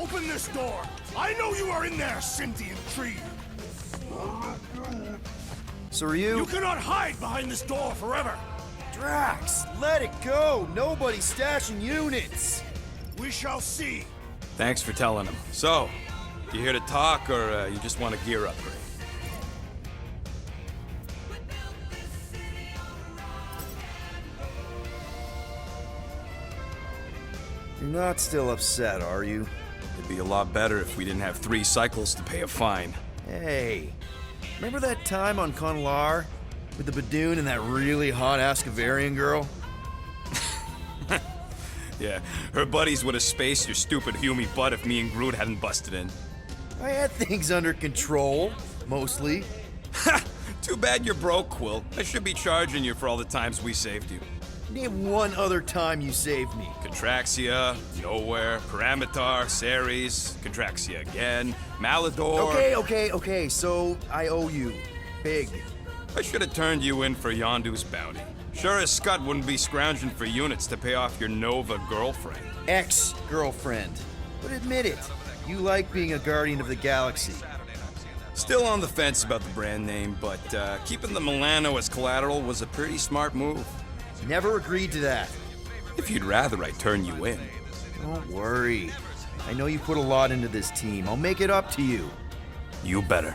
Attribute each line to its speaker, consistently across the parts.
Speaker 1: Open this door! I know you are in there, sentient tree!
Speaker 2: So are you?
Speaker 1: You cannot hide behind this door forever!
Speaker 2: Drax, let it go! Nobody's stashing units!
Speaker 1: We shall see!
Speaker 3: Thanks for telling him. So, you here to talk, or you just want a gear upgrade?
Speaker 2: You're not still upset, are you?
Speaker 3: It'd be a lot better if we didn't have 3 cycles to pay a fine.
Speaker 2: Hey, remember that time on Conlar? With the Badoon and that really hot Ascavarian girl?
Speaker 3: Yeah, her buddies would have spaced your stupid Hume butt if me and Groot hadn't busted in.
Speaker 2: I had things under control, mostly.
Speaker 3: Ha! Too bad you're broke, Quill. I should be charging you for all the times we saved you.
Speaker 2: Name one other time you saved me.
Speaker 3: Contraxia, Nowhere, Paramitar, Ceres, Contraxia again, Malador...
Speaker 2: Okay, so I owe you. Big.
Speaker 3: I should have turned you in for Yondu's bounty. Sure as Scott wouldn't be scrounging for units to pay off your Nova girlfriend.
Speaker 2: Ex-girlfriend. But admit it, you like being a Guardian of the Galaxy.
Speaker 3: Still on the fence about the brand name, but keeping the Milano as collateral was a pretty smart move.
Speaker 2: Never agreed to that.
Speaker 3: If you'd rather I turn you in.
Speaker 2: Don't worry. I know you put a lot into this team. I'll make it up to you.
Speaker 3: You better.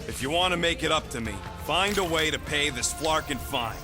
Speaker 3: If you want to make it up to me, find a way to pay this Flarkin fine.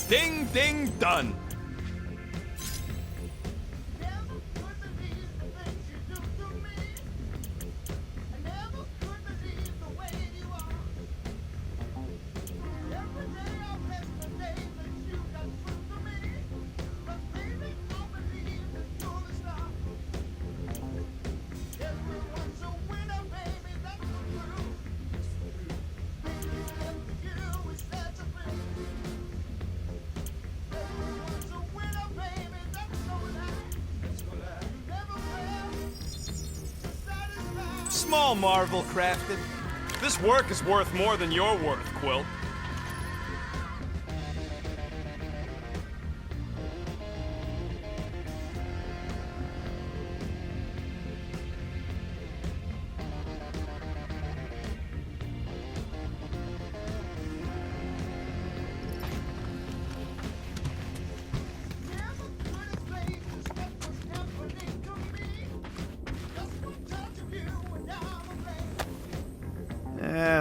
Speaker 3: Ding, ding, done. Small marvel crafted. This work is worth more than your worth, Quill.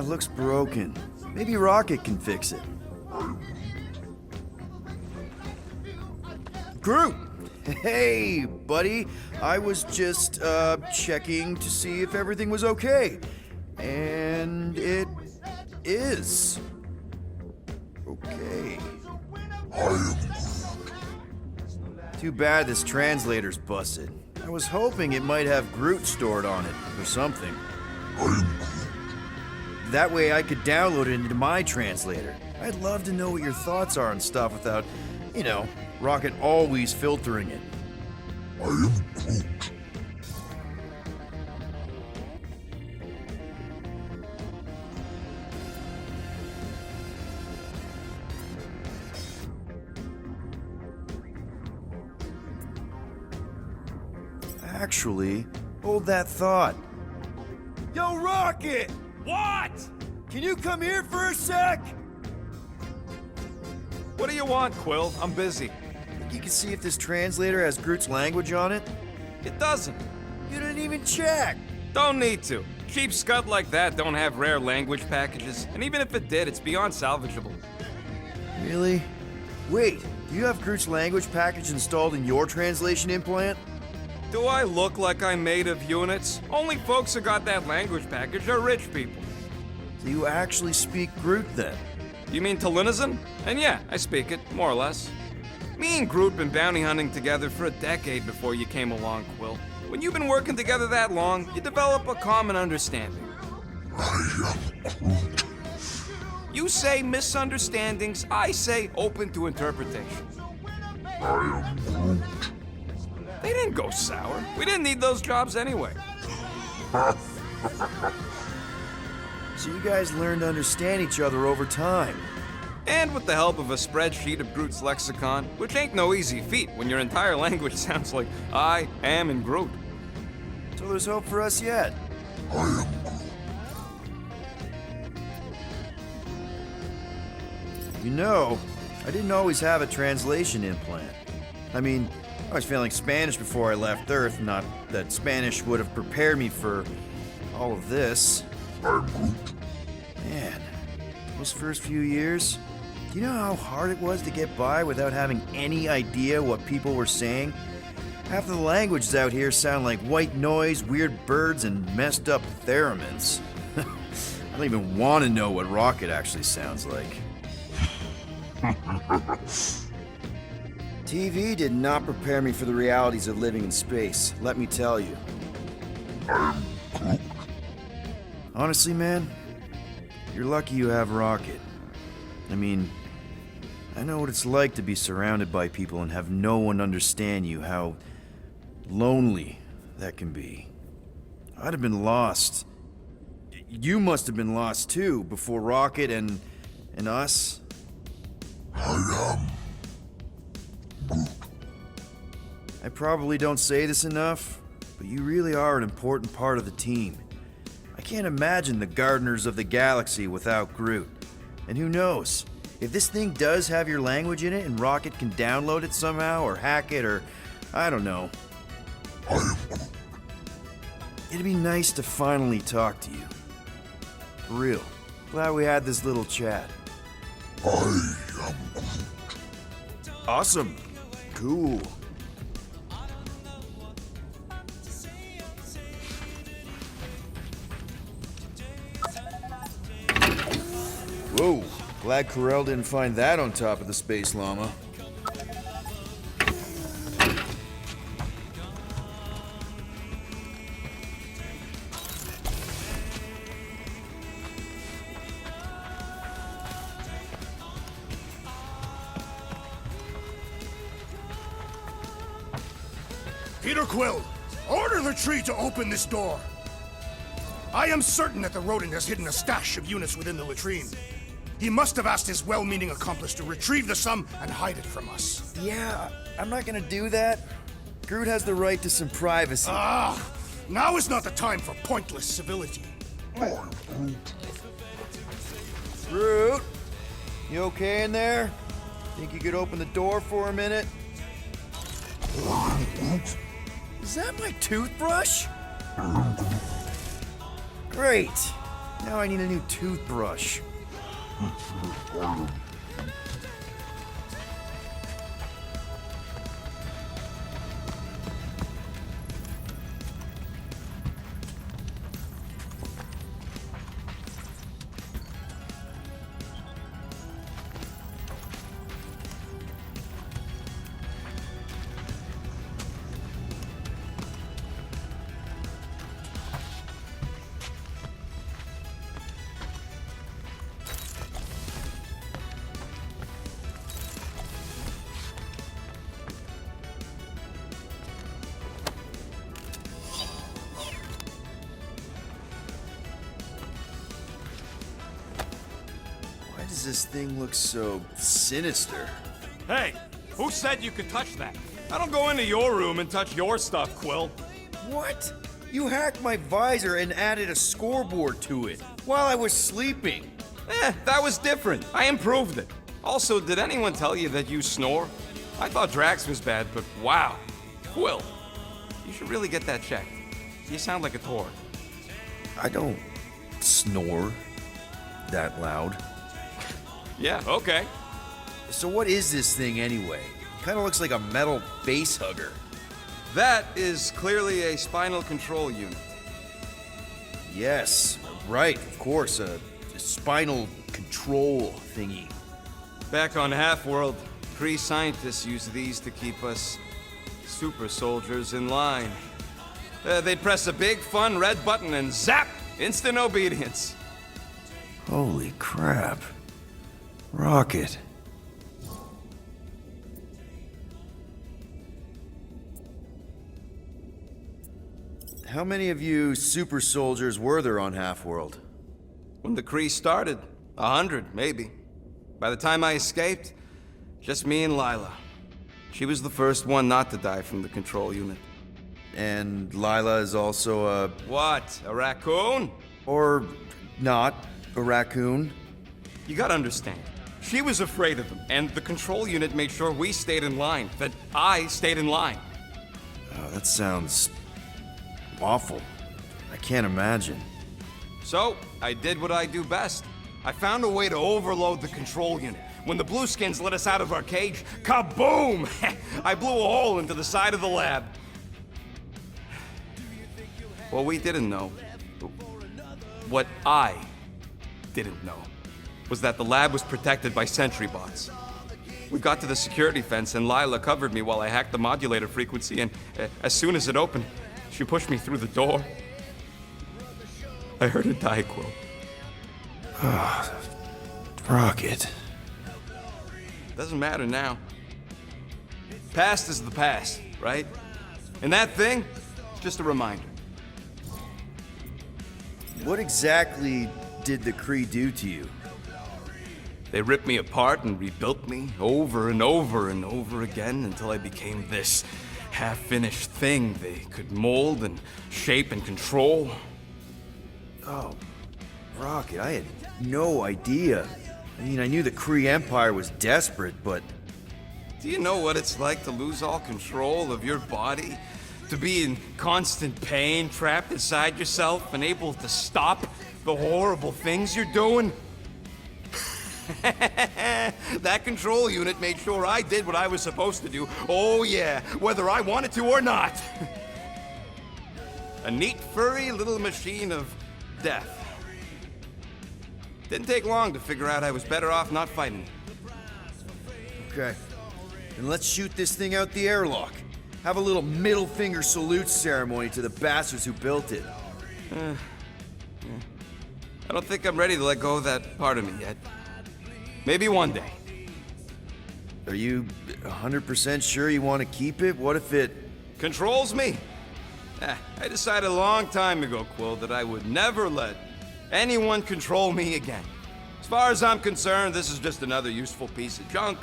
Speaker 2: Looks broken. Maybe Rocket can fix it. Groot! Hey, buddy. I was just, checking to see if everything was okay. And it is. Okay. Too bad this translator's busted. I was hoping it might have Groot stored on it, or something. That way I could download it into my translator. I'd love to know what your thoughts are on stuff without, you know, Rocket always filtering it. Actually, hold that thought. Yo, Rocket!
Speaker 3: What?
Speaker 2: Can you come here for a sec?
Speaker 3: What do you want, Quill? I'm busy.
Speaker 2: Think you can see if this translator has Groot's language on it?
Speaker 3: It doesn't.
Speaker 2: You didn't even check!
Speaker 3: Don't need to. Cheap scud like that don't have rare language packages, and even if it did, it's beyond salvageable.
Speaker 2: Really? Wait, do you have Groot's language package installed in your translation implant?
Speaker 3: Do I look like I'm made of units? Only folks who got that language package are rich people.
Speaker 2: Do you actually speak Groot then?
Speaker 3: You mean Talinisan? And yeah, I speak it, more or less. Me and Groot been bounty hunting together for a decade before you came along, Quill. When you've been working together that long, you develop a common understanding.
Speaker 4: I am Groot.
Speaker 3: You say misunderstandings, I say open to interpretation.
Speaker 4: I am Groot.
Speaker 3: They didn't go sour. We didn't need those jobs anyway.
Speaker 2: So you guys learned to understand each other over time.
Speaker 3: And with the help of a spreadsheet of Groot's lexicon, which ain't no easy feat when your entire language sounds like I am and Groot.
Speaker 2: So there's hope for us yet.
Speaker 4: I am Groot.
Speaker 2: You know, I didn't always have a translation implant. I mean, I was failing Spanish before I left Earth, not that Spanish would have prepared me for all of this.
Speaker 4: I'm Groot.
Speaker 2: Man, those first few years, do you know how hard it was to get by without having any idea what people were saying? Half of the languages out here sound like white noise, weird birds, and messed up theremins. I don't even want to know what Rocket actually sounds like. TV did not prepare me for the realities of living in space, let me tell you.
Speaker 4: I'm Groot.
Speaker 2: Honestly, man, you're lucky you have Rocket. I mean, I know what it's like to be surrounded by people and have no one understand you, how lonely that can be. I'd have been lost. You must have been lost too, before Rocket and us.
Speaker 4: I am Groot.
Speaker 2: I probably don't say this enough, but you really are an important part of the team. I can't imagine the Gardeners of the Galaxy without Groot. And who knows, if this thing does have your language in it and Rocket can download it somehow or hack it or I don't know.
Speaker 4: I am Groot.
Speaker 2: It'd be nice to finally talk to you. For real. Glad we had this little chat.
Speaker 4: I am Groot.
Speaker 2: Awesome. Cool. Whoa. Glad Corel didn't find that on top of the space llama.
Speaker 1: Peter Quill, order the tree to open this door. I am certain that the rodent has hidden a stash of units within the latrine. He must have asked his well-meaning accomplice to retrieve the sum and hide it from us.
Speaker 2: Yeah, I'm not gonna do that. Groot has the right to some privacy.
Speaker 1: Ah, now is not the time for pointless civility.
Speaker 4: I am Groot.
Speaker 2: Groot, you okay in there? Think you could open the door for a minute?
Speaker 4: I am Groot.
Speaker 2: Is that my toothbrush?
Speaker 4: I am Groot.
Speaker 2: Great. Now I need a new toothbrush.
Speaker 4: I am
Speaker 2: does this thing look so sinister?
Speaker 3: Hey, who said you could touch that? I don't go into your room and touch your stuff, Quill.
Speaker 2: What? You hacked my visor and added a scoreboard to it while I was sleeping.
Speaker 3: That was different. I improved it. Also, did anyone tell you that you snore? I thought Drax was bad, but wow. Quill, you should really get that checked. You sound like a Tor.
Speaker 2: I don't snore that loud.
Speaker 3: Yeah, okay.
Speaker 2: So what is this thing anyway? Kind of looks like a metal face hugger.
Speaker 3: That is clearly a spinal control unit.
Speaker 2: Yes, right, of course, a spinal control thingy.
Speaker 3: Back on Half-World, Kree scientists use these to keep us super soldiers in line. They'd press a big, fun red button and zap! Instant obedience.
Speaker 2: Holy crap. Rocket. How many of you super soldiers were there on Half-World?
Speaker 3: When the Kree started, 100, maybe. By the time I escaped, just me and Lila. She was the first one not to die from the control unit.
Speaker 2: And Lila is also a...
Speaker 3: What? A raccoon?
Speaker 2: or not, a raccoon?
Speaker 3: You gotta understand. She was afraid of them, and the control unit made sure we stayed in line, that I stayed in line.
Speaker 2: Oh, that sounds awful. I can't imagine.
Speaker 3: So, I did what I do best. I found a way to overload the control unit. When the Blueskins let us out of our cage, kaboom! I blew a hole into the side of the lab. What we didn't know, what I didn't know, was that the lab was protected by sentry bots. We got to the security fence and Lila covered me while I hacked the modulator frequency, and as soon as it opened, she pushed me through the door. I heard her die, Quill.
Speaker 2: Rocket.
Speaker 3: Doesn't matter now. Past is the past, right? And that thing, it's just a reminder.
Speaker 2: What exactly did the Kree do to you?
Speaker 3: They ripped me apart and rebuilt me over and over and over again until I became this half-finished thing they could mold and shape and control.
Speaker 2: Oh, Rocket, I had no idea. I mean, I knew the Kree Empire was desperate, but...
Speaker 3: Do you know what it's like to lose all control of your body? To be in constant pain, trapped inside yourself, unable to stop the horrible things you're doing? That control unit made sure I did what I was supposed to do. Oh yeah, whether I wanted to or not. A neat, furry little machine of death. Didn't take long to figure out I was better off not fighting.
Speaker 2: Okay. Then let's shoot this thing out the airlock. Have a little middle finger salute ceremony to the bastards who built it.
Speaker 3: I don't think I'm ready to let go of that part of me yet. Maybe one day.
Speaker 2: Are you 100% sure you want to keep it? What if it...
Speaker 3: Controls me? I decided a long time ago, Quill, that I would never let anyone control me again. As far as I'm concerned, this is just another useful piece of junk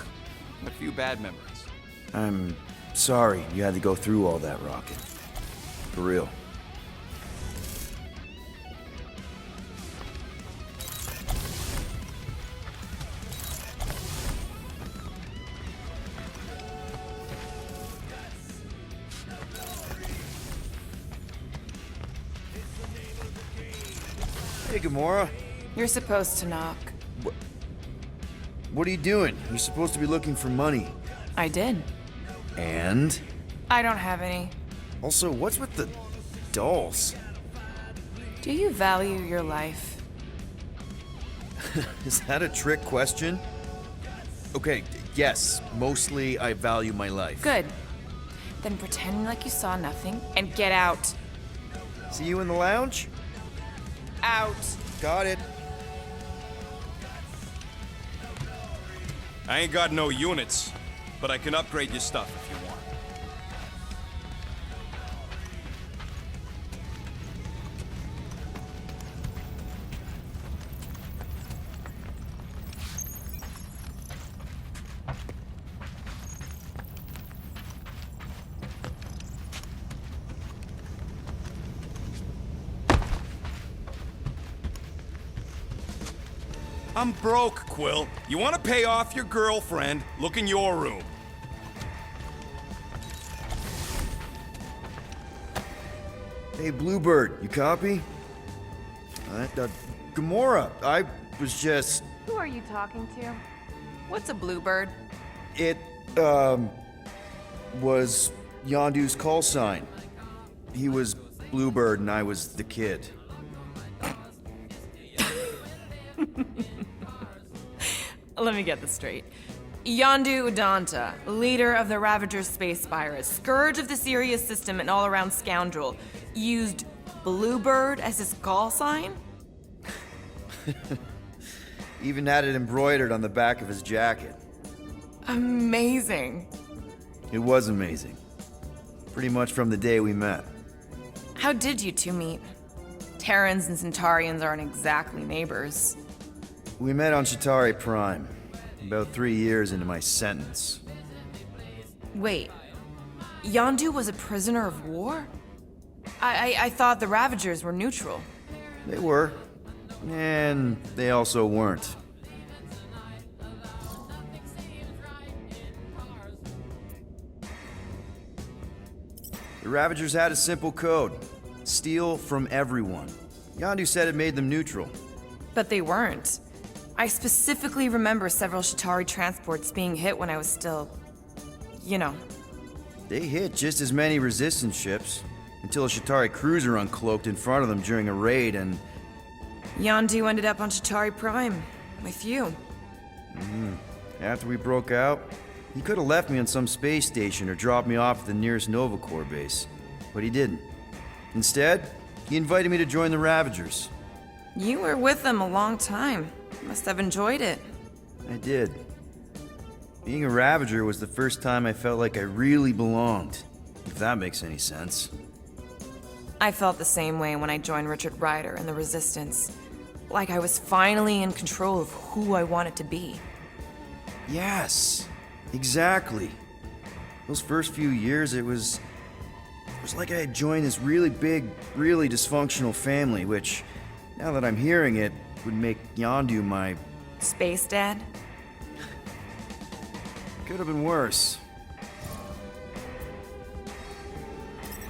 Speaker 3: and a few bad memories.
Speaker 2: I'm sorry you had to go through all that, Rocket. For real. Hey, Gamora.
Speaker 5: You're supposed to knock.
Speaker 2: What are you doing? You're supposed to be looking for money.
Speaker 5: I did.
Speaker 2: And?
Speaker 5: I don't have any.
Speaker 2: Also, what's with the dolls?
Speaker 5: Do you value your life?
Speaker 2: Is that a trick question? Okay, yes, mostly I value my life.
Speaker 5: Good. Then pretend like you saw nothing and get out.
Speaker 2: See you in the lounge?
Speaker 5: Out.
Speaker 2: Got it.
Speaker 3: I ain't got no units, but I can upgrade your stuff if you want. I'm broke, Quill. You want to pay off your girlfriend? Look in your room.
Speaker 2: Hey, Bluebird, you copy? Gamora, I was just...
Speaker 5: Who are you talking to? What's a bluebird?
Speaker 2: It, was Yondu's call sign. He was Bluebird and I was the kid.
Speaker 5: Let me get this straight. Yondu Udanta, leader of the Ravager space virus, scourge of the Sirius system and all-around scoundrel, used Bluebird as his call sign?
Speaker 2: Even had it embroidered on the back of his jacket.
Speaker 5: Amazing.
Speaker 2: It was amazing. Pretty much from the day we met.
Speaker 5: How did you two meet? Terrans and Centaurians aren't exactly neighbors.
Speaker 2: We met on Chitauri Prime, about 3 years into my sentence.
Speaker 5: Wait, Yondu was a prisoner of war? I thought the Ravagers were neutral.
Speaker 2: They were, and they also weren't. The Ravagers had a simple code: steal from everyone. Yondu said it made them neutral.
Speaker 5: But they weren't. I specifically remember several Chitauri transports being hit when I was still... you know.
Speaker 2: They hit just as many resistance ships, until a Chitauri cruiser uncloaked in front of them during a raid and...
Speaker 5: Yondu ended up on Chitauri Prime, with you.
Speaker 2: After we broke out, he could have left me on some space station or dropped me off at the nearest Nova Corps base. But he didn't. Instead, he invited me to join the Ravagers.
Speaker 5: You were with them a long time. Must have enjoyed it.
Speaker 2: I did. Being a Ravager was the first time I felt like I really belonged, if that makes any sense.
Speaker 5: I felt the same way when I joined Richard Ryder and the Resistance. Like I was finally in control of who I wanted to be.
Speaker 2: Yes, exactly. Those first few years, it was like I had joined this really big, really dysfunctional family, which, now that I'm hearing it, would make Yondu my...
Speaker 5: Space Dad?
Speaker 2: Could have been worse.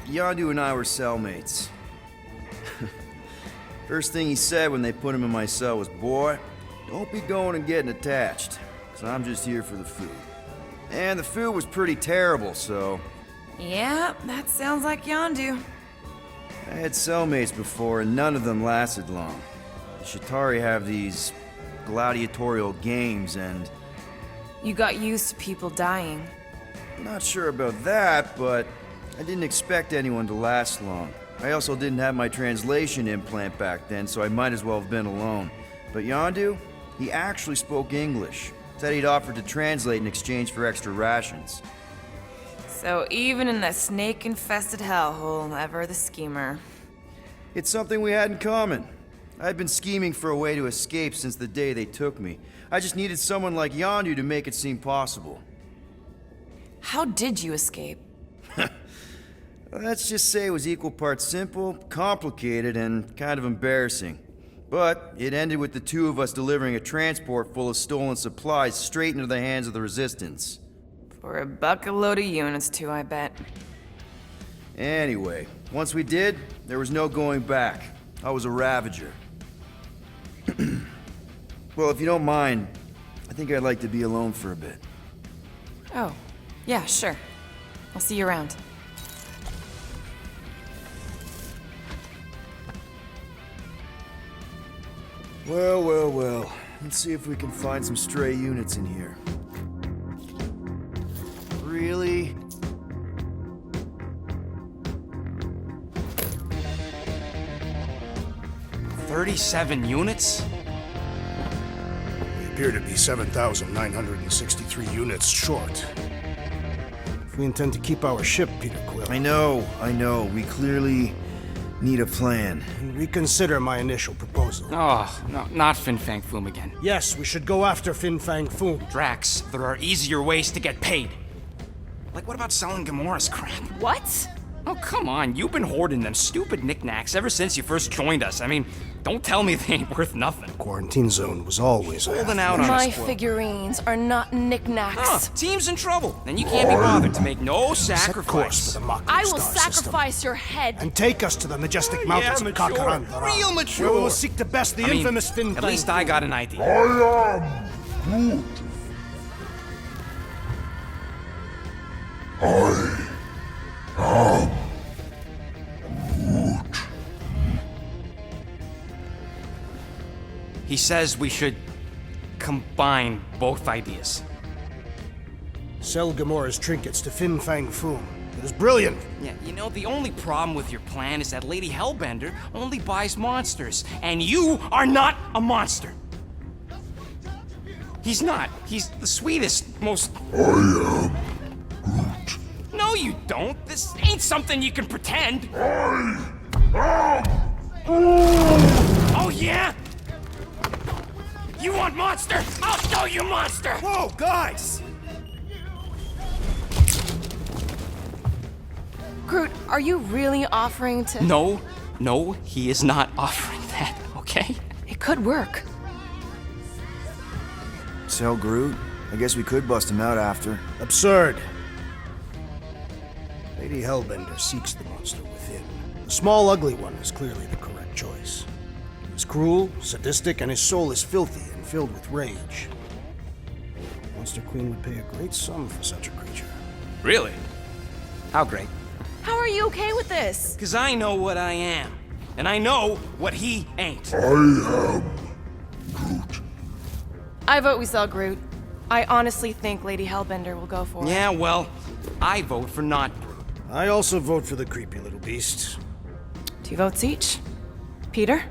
Speaker 2: Yondu and I were cellmates. First thing he said when they put him in my cell was, "Boy, don't be going and getting attached, so I'm just here for the food." And the food was pretty terrible, so...
Speaker 5: Yeah, that sounds like Yondu.
Speaker 2: I had cellmates before, and none of them lasted long. The Chitauri have these gladiatorial games, and...
Speaker 5: You got used to people dying.
Speaker 2: I'm not sure about that, but I didn't expect anyone to last long. I also didn't have my translation implant back then, so I might as well have been alone. But Yondu, he actually spoke English. Said he'd offered to translate in exchange for extra rations.
Speaker 5: So even in that snake-infested hellhole, ever the schemer.
Speaker 2: It's something we had in common. I'd been scheming for a way to escape since the day they took me. I just needed someone like Yondu to make it seem possible.
Speaker 5: How did you escape?
Speaker 2: Let's just say it was equal parts simple, complicated, and kind of embarrassing. But it ended with the two of us delivering a transport full of stolen supplies straight into the hands of the Resistance.
Speaker 5: For a bucket load of units, too, I bet.
Speaker 2: Anyway, once we did, there was no going back. I was a Ravager. Well, if you don't mind, I think I'd like to be alone for a bit.
Speaker 5: Oh, yeah, sure. I'll see you around.
Speaker 2: Well, well, well. Let's see if we can find some stray units in here. Really?
Speaker 3: "37 units?
Speaker 1: We appear to be 7,963 units short. If we intend to keep our ship, Peter Quill,
Speaker 2: I know. We clearly need a plan.
Speaker 1: reconsider my initial proposal.
Speaker 6: Oh, no, not Fin Fang Foom again.
Speaker 1: Yes, we should go after Fin Fang Foom.
Speaker 6: Drax, there are easier ways to get paid. Like, what about selling Gamora's crap?
Speaker 5: What?
Speaker 6: Oh, come on, you've been hoarding them stupid knickknacks ever since you first joined us. I mean, Don't tell me they ain't worth nothing.
Speaker 1: Quarantine zone was always a
Speaker 6: Holding out on
Speaker 5: My
Speaker 6: us, Quill.
Speaker 5: figurines are not knickknacks.
Speaker 6: Huh, team's in trouble, and you can't be bothered to make no
Speaker 1: set course for
Speaker 6: sacrifice.
Speaker 1: the Mockery
Speaker 5: I will
Speaker 1: Star system,
Speaker 5: sacrifice your head.
Speaker 1: and take us to the majestic
Speaker 6: Yeah,
Speaker 1: mountains of
Speaker 6: mature.
Speaker 1: Kakarandara,
Speaker 6: Real mature.
Speaker 1: where we will seek to best the infamous Fin
Speaker 3: At least I got an idea.
Speaker 4: I am Groot.
Speaker 6: He says we should combine both ideas.
Speaker 1: Sell Gamora's trinkets to Fin Fang Foom. It is brilliant.
Speaker 6: Yeah, you know, the only problem with your plan is that Lady Hellbender only buys monsters, and you are not a monster. He's not. He's the sweetest, most...
Speaker 4: I am Groot.
Speaker 6: No, you don't. This ain't something you can pretend. Oh, yeah? You want monster? I'll show you monster!
Speaker 2: Whoa, guys!
Speaker 5: Groot, are you really offering to...
Speaker 6: No, he is not offering that, okay?
Speaker 5: It could work.
Speaker 2: Sell Groot? I guess we could bust him out after.
Speaker 1: Absurd. Lady Hellbender seeks the monster within. The small, ugly one is clearly the correct choice. He is cruel, sadistic, and his soul is filthy and filled with rage. Monster Queen would pay a great sum for such a creature.
Speaker 3: Really? How great?
Speaker 5: How are you okay with this?
Speaker 6: Because I know what I am, and I know what he ain't.
Speaker 4: I am Groot.
Speaker 5: I vote we sell Groot. I honestly think Lady Hellbender will go for it.
Speaker 6: Yeah, well, I vote for not Groot.
Speaker 1: I also vote for the creepy little beast.
Speaker 5: 2 votes each. Peter?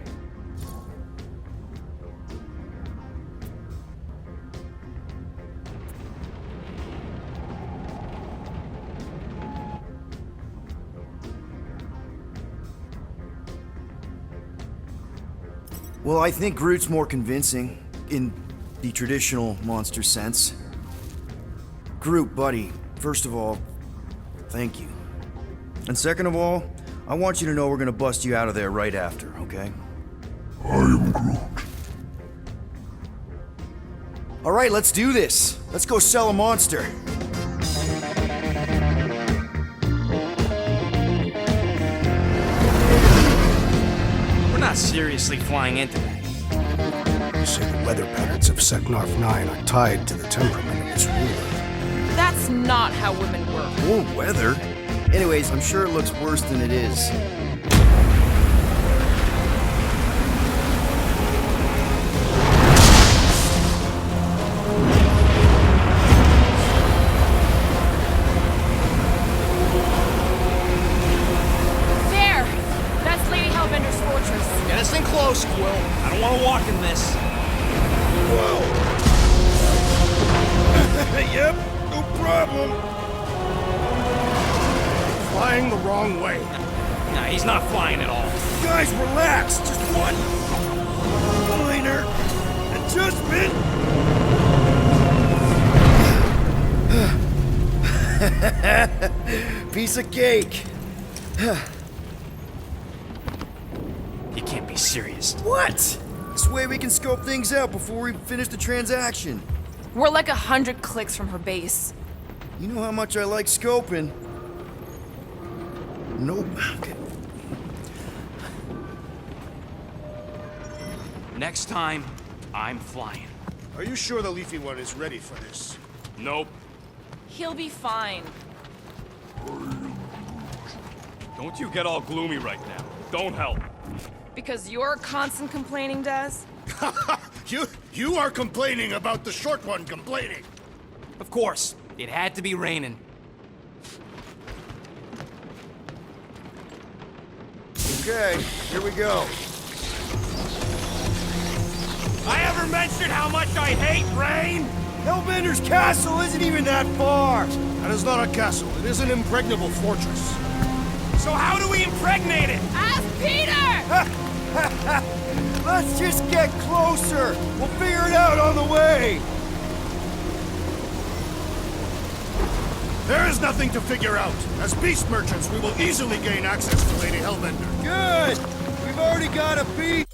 Speaker 2: Well, I think Groot's more convincing, in the traditional monster sense. Groot, buddy, first of all, thank you. And second of all, I want you to know we're gonna bust you out of there right after, okay?
Speaker 4: I am Groot.
Speaker 2: All right, let's do this. Let's go sell a monster.
Speaker 6: We're not seriously flying into that.
Speaker 1: They say the weather patterns of Seknarf 9 are tied to the temperament of its ruler.
Speaker 5: That's not how women work.
Speaker 2: Or weather. Anyways, I'm sure it looks worse than it is.
Speaker 5: There! That's Lady Hellbender's fortress.
Speaker 6: Get us in close, Quill. I don't want to walk in this.
Speaker 1: Yep, no problem. Flying the wrong way.
Speaker 6: Nah, he's not flying at all.
Speaker 2: Guys, relax. Just one minor adjustment. Piece of cake.
Speaker 6: You can't be serious.
Speaker 2: What? This way we can scope things out before we finish the transaction.
Speaker 5: We're like 100 clicks from her base.
Speaker 2: You know how much I like scoping. Nope. Okay.
Speaker 6: Next time, I'm flying.
Speaker 1: Are you sure the Leafy One is ready for this?
Speaker 6: Nope.
Speaker 5: He'll be fine.
Speaker 3: Don't you get all gloomy right now. Don't help.
Speaker 5: Because you're constant complaining, Des?
Speaker 1: You are complaining about the short one complaining.
Speaker 6: Of course, it had to be raining.
Speaker 2: Okay, here we go.
Speaker 3: I ever mentioned how much I hate rain?
Speaker 2: Hellbender's castle isn't even that far.
Speaker 1: That is not a castle. It is an impregnable fortress.
Speaker 3: So how do we impregnate it?
Speaker 5: Ask Peter!
Speaker 2: Let's just get closer. We'll figure it out on the way.
Speaker 1: There is nothing to figure out. As beast merchants, we will easily gain access to Lady Hellbender.
Speaker 2: Good. We've already got a beat.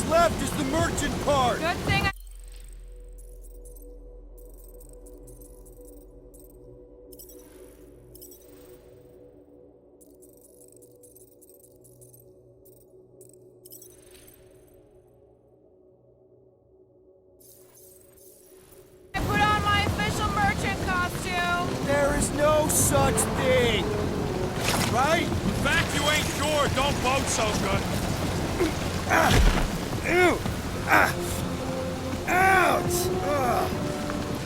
Speaker 2: What's left is the merchant part!
Speaker 5: Good thing I... I put on my official merchant costume!
Speaker 2: There is no such thing! Right?
Speaker 7: In fact, you ain't sure. Don't vote so good.
Speaker 2: Ew! Ouch! Ugh.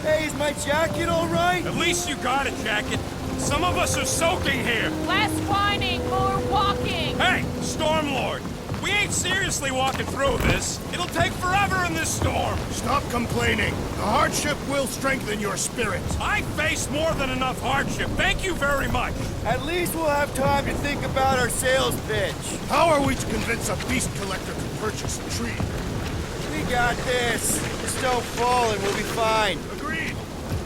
Speaker 2: Hey, is my jacket all right?
Speaker 7: At least you got a jacket. Some of us are soaking here.
Speaker 5: Less whining, more walking!
Speaker 7: Hey, Stormlord. We ain't seriously walking through this. It'll take forever in this storm.
Speaker 1: Stop complaining. The hardship will strengthen your spirit.
Speaker 7: I faced more than enough hardship. Thank you very much.
Speaker 2: At least we'll have time to think about our sales pitch.
Speaker 1: How are we to convince a beast collector to purchase a tree?
Speaker 2: We got this. Just don't fall and we'll be fine.
Speaker 1: Agreed.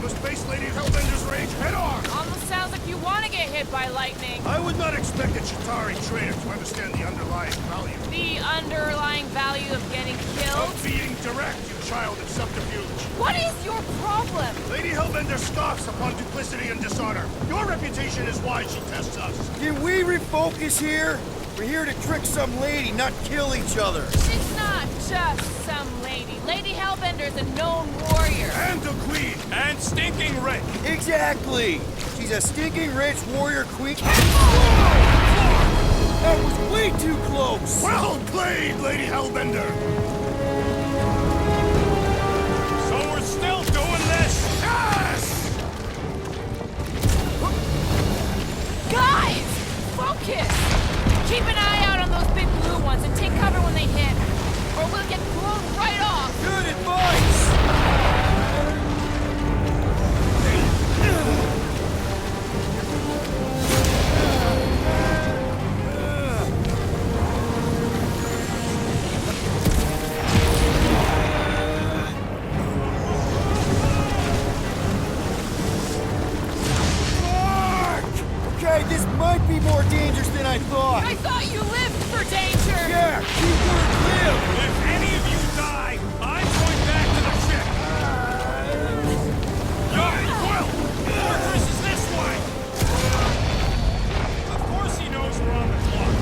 Speaker 1: Must face Lady Hellbender's rage head on.
Speaker 5: Almost sounds like you want to get hit by lightning.
Speaker 1: I would not expect a Chitauri trader to understand the underlying value.
Speaker 5: The underlying value of getting killed?
Speaker 1: Of being direct, you child of subterfuge.
Speaker 5: What is your problem?
Speaker 1: Lady Hellbender scoffs upon duplicity and dishonor. Your reputation is why she tests us.
Speaker 2: Can we refocus here? We're here to trick some lady, not kill each other.
Speaker 5: She's not just some lady. Lady Hellbender's a known warrior.
Speaker 1: And a queen.
Speaker 7: And stinking rich.
Speaker 2: Exactly! She's a stinking rich warrior queen. That was way too close!
Speaker 1: Well played, Lady Hellbender.
Speaker 7: So we're still doing this?
Speaker 1: Yes!
Speaker 5: Guys! Focus! Keep an eye out on those big blue ones and take cover when they hit. Or we'll get blown right off.
Speaker 2: Good advice! Okay, this might be more dangerous than I thought.
Speaker 5: I thought you lived for danger.
Speaker 2: Yeah, keep words live.
Speaker 7: If any of you die, I'm going back to the ship. Yo, Quill! The fortress is this way! Of course he knows we're on the clock.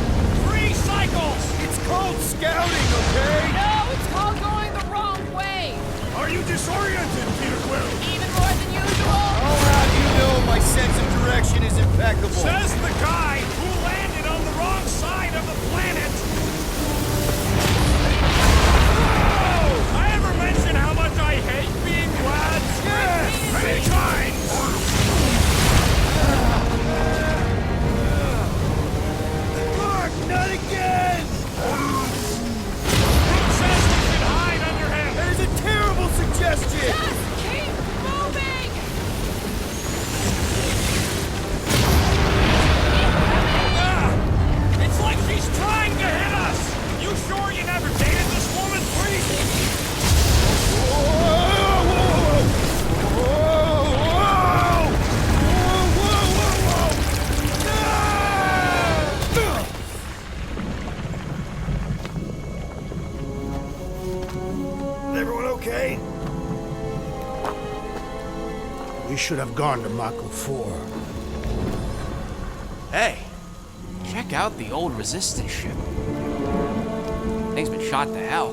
Speaker 7: 3 cycles!
Speaker 2: It's called scouting, okay?
Speaker 5: No, it's called going the wrong way.
Speaker 1: Are you disoriented, Peter Quill?
Speaker 5: Even more than usual.
Speaker 2: Oh, how do you know my sense of direction is impeccable?
Speaker 7: Says the guy who landed on the wrong side of the planet! Oh! I ever mention how much I hate being lads?
Speaker 1: Yes! Many times!
Speaker 2: Look, not again!
Speaker 7: Who says we should hide under him?
Speaker 2: That is a terrible suggestion!
Speaker 5: Just keep moving.
Speaker 7: Ah! It's like she's trying to hit us! You sure you never dated this woman, please?
Speaker 1: Everyone okay? We should have gone to Mako 4.
Speaker 6: Hey, check out the old resistance ship. Thing's been shot to hell.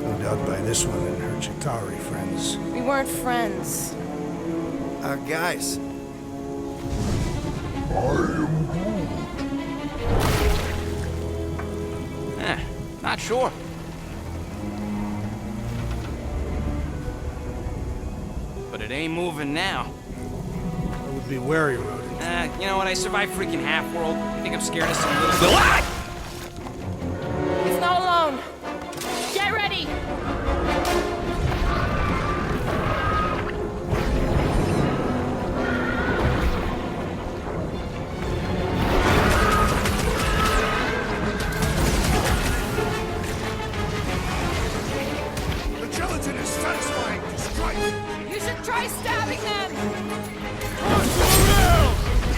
Speaker 1: No doubt by this one and her Chitauri friends.
Speaker 5: We weren't friends.
Speaker 2: Guys,
Speaker 6: Not sure. But it ain't moving now.
Speaker 1: I would be wary, Rodent.
Speaker 6: You know what? I survived freaking Half-World. I think I'm scared of some little... Ah!
Speaker 5: He's not alone. Get ready.
Speaker 1: The gelatin is satisfying to strike.
Speaker 5: You should try stabbing them.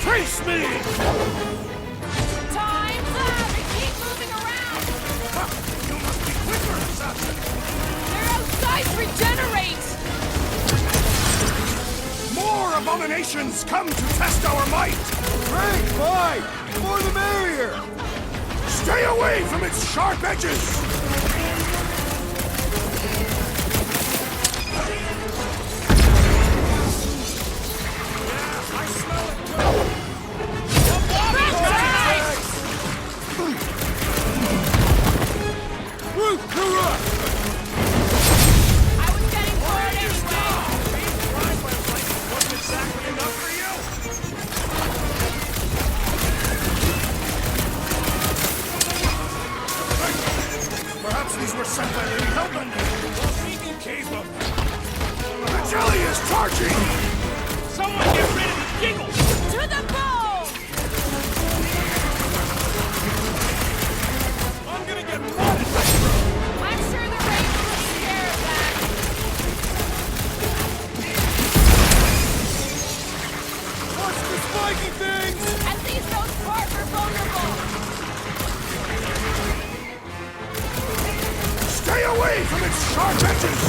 Speaker 1: Trace me!
Speaker 5: Time's up. Keep moving around.
Speaker 1: You must abominations come to test our might!
Speaker 2: Great, fine! The more the merrier!
Speaker 1: Stay away from its sharp edges!
Speaker 5: I was getting bored anyway.
Speaker 7: Wasn't exactly enough for you?
Speaker 1: Perhaps these were sent by Lady Hellbender.
Speaker 7: Speaking cave of...
Speaker 1: The jelly is charging!
Speaker 7: Someone get rid of the giggle!
Speaker 5: To the bone!
Speaker 7: I'm gonna get mud at my
Speaker 5: I'm sure the rain will take care of that.
Speaker 2: Watch the spiky things!
Speaker 5: At least those parts are vulnerable.
Speaker 1: Stay away from its sharp edges!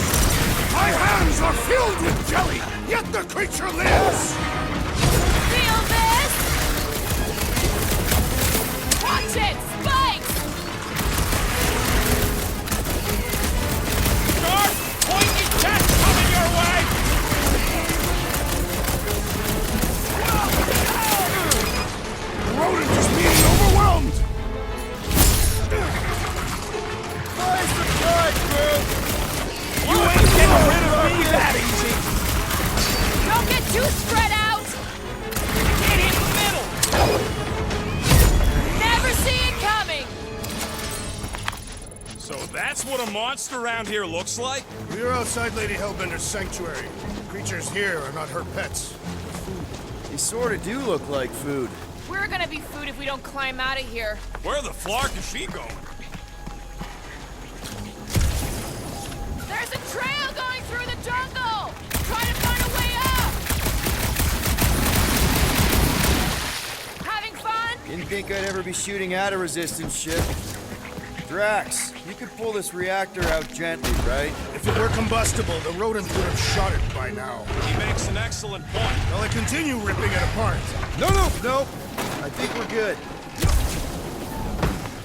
Speaker 1: My hands are filled with jelly, yet the creature lives!
Speaker 5: Feel this? Watch it! Spikes!
Speaker 7: Sharp, pointed test coming your way!
Speaker 1: The rodent is being overwhelmed!
Speaker 2: Nice surprise, bro!
Speaker 7: You ain't getting rid of me that easy!
Speaker 5: Don't get too spread out!
Speaker 7: Can't hit the middle!
Speaker 5: Never see it coming!
Speaker 7: So that's what a monster around here looks like?
Speaker 1: We are outside Lady Hellbender's sanctuary. Creatures here are not her pets.
Speaker 2: They sort of do look like food.
Speaker 5: We're gonna be food if we don't climb out of here.
Speaker 7: Where the flark is she going?
Speaker 5: There's a trail going through the jungle! Try to find a way up! Having fun?
Speaker 2: Didn't think I'd ever be shooting at a resistance ship. Drax, you could pull this reactor out gently, right?
Speaker 1: If it were combustible, the rodent would have shot it by now.
Speaker 7: He makes an excellent point.
Speaker 1: Will I continue ripping it apart?
Speaker 2: Nope. I think we're good.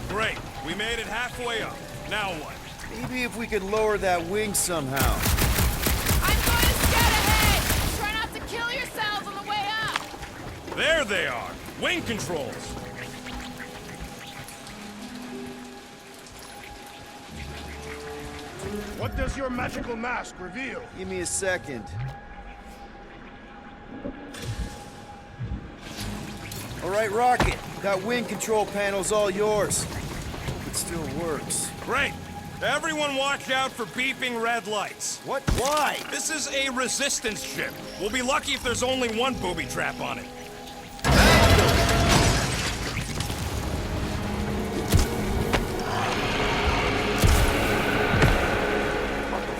Speaker 7: Great, we made it halfway up. Now what?
Speaker 2: Maybe if we could lower that wing somehow.
Speaker 5: I'm going to scout ahead! Try not to kill yourselves on the way up!
Speaker 7: There they are! Wing controls!
Speaker 1: What does your magical mask reveal?
Speaker 2: Give me a second. All right, Rocket. That wing control panel's all yours. It still works.
Speaker 7: Great! Everyone watch out for beeping red lights.
Speaker 2: What? Why?
Speaker 7: This is a resistance ship. We'll be lucky if there's only one booby trap on it.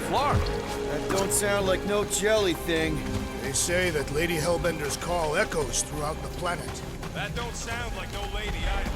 Speaker 3: Flark.
Speaker 2: That don't sound like no jelly thing.
Speaker 1: They say that Lady Hellbender's call echoes throughout the planet.
Speaker 7: That don't sound like no lady either.